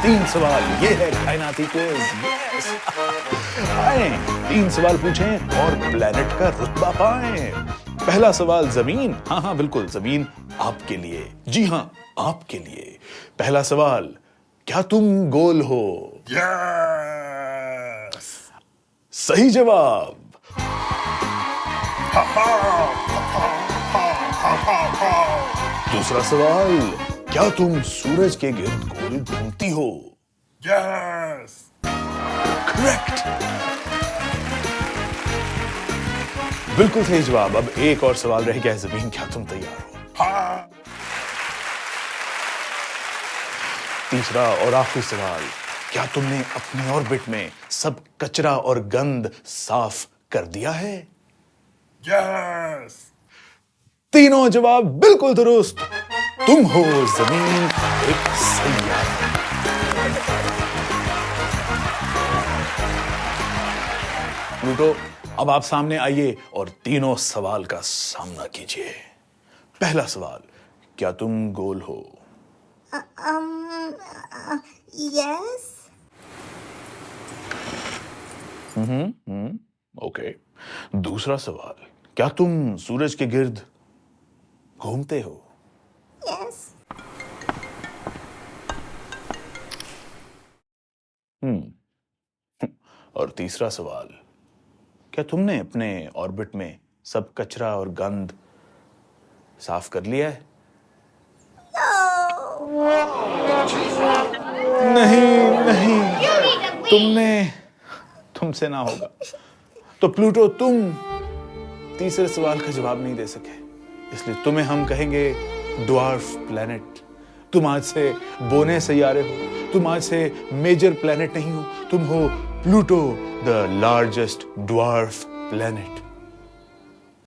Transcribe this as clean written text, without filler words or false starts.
3 सवाल, ये है कायनाती क्विज। यस आए 3 सवाल पूछें और प्लेनेट का रुतबा पाएं। पहला सवाल जमीन, हाँ बिल्कुल जमीन आपके लिए, जी हाँ आपके लिए। पहला सवाल, क्या तुम गोल हो? यस। सही जवाब। दूसरा सवाल, क्या तुम सूरज के गिर्द गोल घूमती हो? यस। करेक्ट, बिल्कुल सही जवाब। अब एक और सवाल रह गया है जमीन, क्या तुम तैयार हो? हाँ। तीसरा और आखिरी सवाल, क्या तुमने अपने ऑर्बिट में सब कचरा और गंद साफ कर दिया है? यस। तीनों जवाब बिल्कुल दुरुस्त। तुम हो जमीन एक सैयारा। प्लूटो, अब आप सामने आइए और तीनों सवाल का सामना कीजिए। पहला सवाल, क्या तुम गोल हो? Yes. ओके। दूसरा सवाल, क्या तुम सूरज के गिर्द घूमते हो? Yes. और तीसरा सवाल, क्या तुमने अपने ऑर्बिट में सब कचरा और गंद साफ कर लिया है? नहीं, तुमसे ना होगा। तो प्लूटो, तुम तीसरे सवाल का जवाब नहीं दे सके, इसलिए तुम्हें हम कहेंगे ड्वार्फ प्लैनेट। तुम आज से बोने सैयारे हो, तुम आज से मेजर प्लैनेट नहीं हो, तुम हो Pluto, the largest dwarf planet.